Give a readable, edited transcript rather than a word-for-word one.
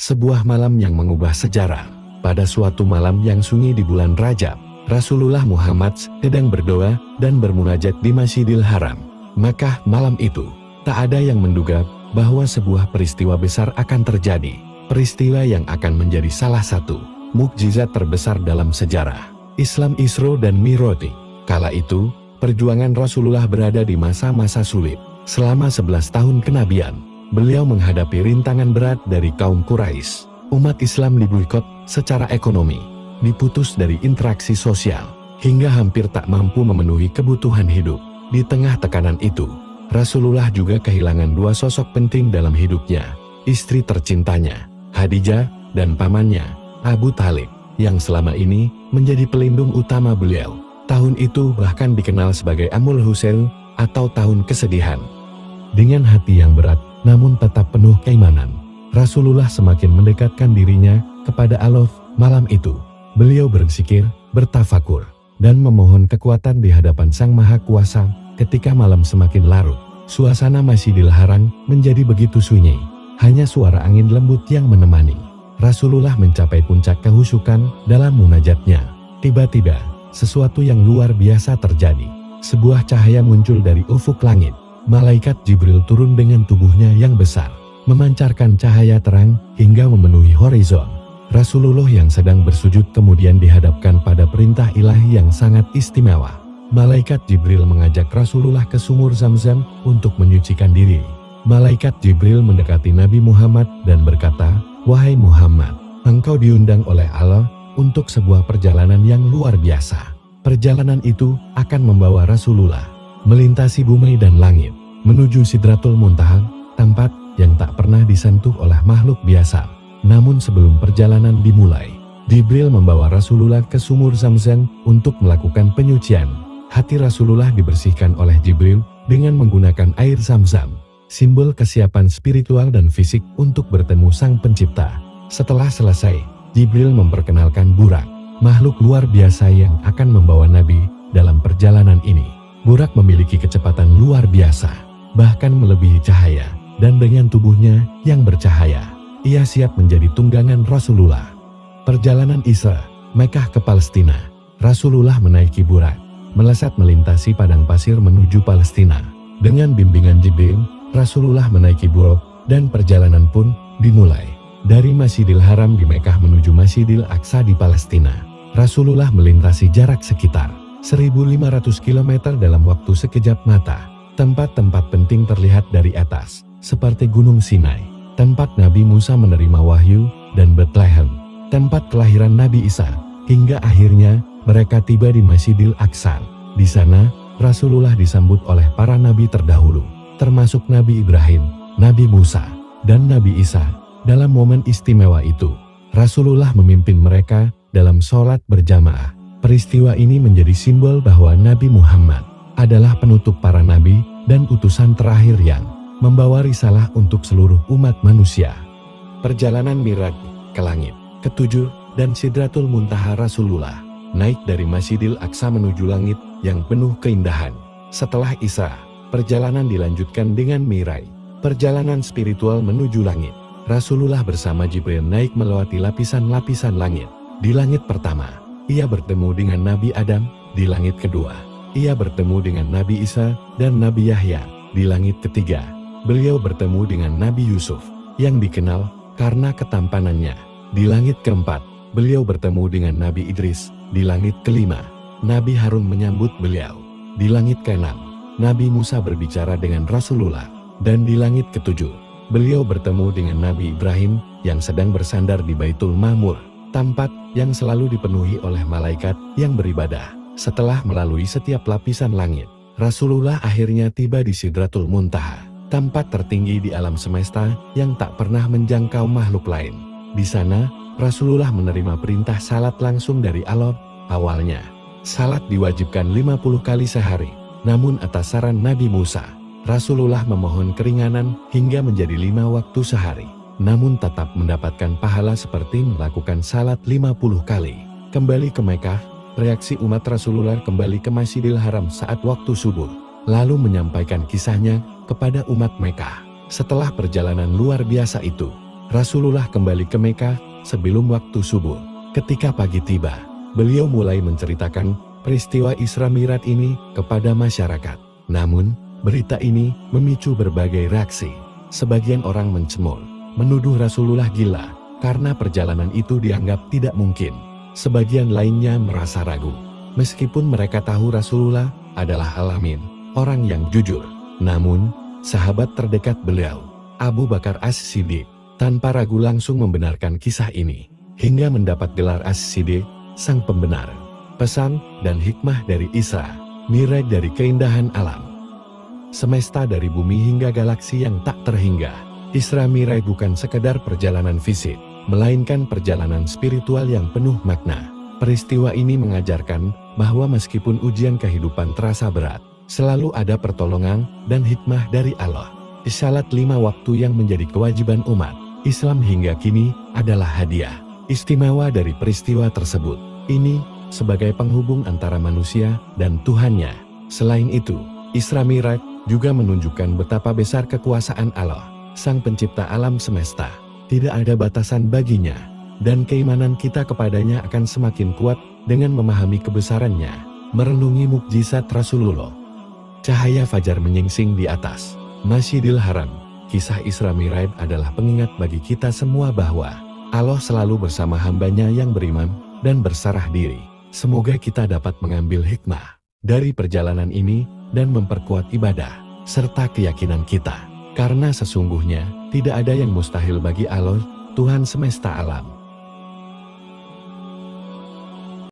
Sebuah malam yang mengubah sejarah. Pada suatu malam yang sunyi di bulan Rajab, Rasulullah Muhammad sedang berdoa dan bermunajat di Masjidil Haram. Maka malam itu, tak ada yang menduga bahwa sebuah peristiwa besar akan terjadi. Peristiwa yang akan menjadi salah satu mukjizat terbesar dalam sejarah Islam Isra dan Mi'raj. Kala itu, perjuangan Rasulullah berada di masa-masa sulit. Selama 11 tahun kenabian, beliau menghadapi rintangan berat dari kaum Quraisy. Umat Islam diboikot secara ekonomi, diputus dari interaksi sosial, hingga hampir tak mampu memenuhi kebutuhan hidup. Di tengah tekanan itu, Rasulullah juga kehilangan dua sosok penting dalam hidupnya, istri tercintanya, Khadijah, dan pamannya, Abu Thalib, yang selama ini menjadi pelindung utama beliau. Tahun itu bahkan dikenal sebagai Amul Husain atau tahun kesedihan. Dengan hati yang berat, namun tetap penuh keimanan, Rasulullah semakin mendekatkan dirinya kepada Allah. Malam itu, beliau berzikir, bertafakur, dan memohon kekuatan di hadapan Sang Maha Kuasa. Ketika malam semakin larut, suasana Masjidil Haram menjadi begitu sunyi. Hanya suara angin lembut yang menemani. Rasulullah mencapai puncak kehusyukan dalam munajatnya. Tiba-tiba, sesuatu yang luar biasa terjadi. Sebuah cahaya muncul dari ufuk langit. Malaikat Jibril turun dengan tubuhnya yang besar, memancarkan cahaya terang hingga memenuhi horizon. Rasulullah yang sedang bersujud kemudian dihadapkan pada perintah ilahi yang sangat istimewa. Malaikat Jibril mengajak Rasulullah ke sumur Zam-Zam untuk menyucikan diri. Malaikat Jibril mendekati Nabi Muhammad dan berkata, "Wahai Muhammad, engkau diundang oleh Allah untuk sebuah perjalanan yang luar biasa. Perjalanan itu akan membawa Rasulullah melintasi bumi dan langit, menuju Sidratul Muntaha, tempat yang tak pernah disentuh oleh makhluk biasa." Namun sebelum perjalanan dimulai, Jibril membawa Rasulullah ke sumur Zam-Zam untuk melakukan penyucian. Hati Rasulullah dibersihkan oleh Jibril dengan menggunakan air Zam-Zam, simbol kesiapan spiritual dan fisik untuk bertemu Sang Pencipta. Setelah selesai, Jibril memperkenalkan Burak, makhluk luar biasa yang akan membawa Nabi dalam perjalanan ini. Burak memiliki kecepatan luar biasa, bahkan melebihi cahaya, dan dengan tubuhnya yang bercahaya, ia siap menjadi tunggangan Rasulullah. Perjalanan Isra, Mekah ke Palestina. Rasulullah menaiki Burak, melesat melintasi padang pasir menuju Palestina. Dengan bimbingan Jibril, Rasulullah menaiki Burak, dan perjalanan pun dimulai. Dari Masjidil Haram di Mekah menuju Masjidil Aqsa di Palestina, Rasulullah melintasi jarak sekitar 1.500 km dalam waktu sekejap mata. Tempat-tempat penting terlihat dari atas, seperti Gunung Sinai, tempat Nabi Musa menerima wahyu, dan Bethlehem, tempat kelahiran Nabi Isa, hingga akhirnya mereka tiba di Masjidil Aqsa. Di sana, Rasulullah disambut oleh para nabi terdahulu, termasuk Nabi Ibrahim, Nabi Musa, dan Nabi Isa. Dalam momen istimewa itu, Rasulullah memimpin mereka dalam sholat berjamaah. Peristiwa ini menjadi simbol bahwa Nabi Muhammad adalah penutup para nabi dan utusan terakhir yang membawa risalah untuk seluruh umat manusia. Perjalanan Mi'raj ke langit ketujuh dan Sidratul Muntaha. Rasulullah naik dari Masjidil Aqsa menuju langit yang penuh keindahan. Setelah Isra, perjalanan dilanjutkan dengan Mi'raj, perjalanan spiritual menuju langit. Rasulullah bersama Jibril naik melewati lapisan-lapisan langit. Di langit pertama, ia bertemu dengan Nabi Adam. Di langit kedua, ia bertemu dengan Nabi Isa dan Nabi Yahya. Di langit ketiga, beliau bertemu dengan Nabi Yusuf, yang dikenal karena ketampanannya. Di langit keempat, beliau bertemu dengan Nabi Idris. Di langit kelima, Nabi Harun menyambut beliau. Di langit keenam, Nabi Musa berbicara dengan Rasulullah. Dan di langit ketujuh, beliau bertemu dengan Nabi Ibrahim yang sedang bersandar di Baitul Ma'mur, tempat yang selalu dipenuhi oleh malaikat yang beribadah. Setelah melalui setiap lapisan langit, Rasulullah akhirnya tiba di Sidratul Muntaha, tempat tertinggi di alam semesta yang tak pernah menjangkau makhluk lain. Di sana, Rasulullah menerima perintah salat langsung dari Allah. Awalnya, salat diwajibkan 50 kali sehari. Namun atas saran Nabi Musa, Rasulullah memohon keringanan hingga menjadi 5 waktu sehari. Namun tetap mendapatkan pahala seperti melakukan salat 50 kali. Kembali ke Mekah, reaksi umat Rasulullah kembali ke Masjidil Haram saat waktu subuh, lalu menyampaikan kisahnya kepada umat Mekah. Setelah perjalanan luar biasa itu, Rasulullah kembali ke Mekah sebelum waktu subuh. Ketika pagi tiba, beliau mulai menceritakan peristiwa Isra Mi'raj ini kepada masyarakat. Namun, berita ini memicu berbagai reaksi. Sebagian orang mencemooh, menuduh Rasulullah gila karena perjalanan itu dianggap tidak mungkin. Sebagian lainnya merasa ragu, meskipun mereka tahu Rasulullah adalah Al-Amin, orang yang jujur. Namun, sahabat terdekat beliau, Abu Bakar As-Siddiq, tanpa ragu langsung membenarkan kisah ini, hingga mendapat gelar As-Siddiq, sang pembenar. Pesan dan hikmah dari Isra Mi'raj dari keindahan alam semesta, dari bumi hingga galaksi yang tak terhingga. Isra Mi'raj bukan sekedar perjalanan fisik, melainkan perjalanan spiritual yang penuh makna. Peristiwa ini mengajarkan bahwa meskipun ujian kehidupan terasa berat, selalu ada pertolongan dan hikmah dari Allah. Salat 5 waktu yang menjadi kewajiban umat Islam hingga kini adalah hadiah istimewa dari peristiwa tersebut. Ini sebagai penghubung antara manusia dan Tuhannya. Selain itu, Isra Mi'raj juga menunjukkan betapa besar kekuasaan Allah, Sang Pencipta alam semesta. Tidak ada batasan baginya, dan keimanan kita kepadanya akan semakin kuat dengan memahami kebesarannya, merenungi mukjizat Rasulullah. Cahaya fajar menyingsing di atas Masjidil Haram. Kisah Isra Mi'raj adalah pengingat bagi kita semua bahwa Allah selalu bersama hambanya yang beriman dan berserah diri. Semoga kita dapat mengambil hikmah dari perjalanan ini dan memperkuat ibadah serta keyakinan kita. Karena sesungguhnya tidak ada yang mustahil bagi Allah, Tuhan semesta alam.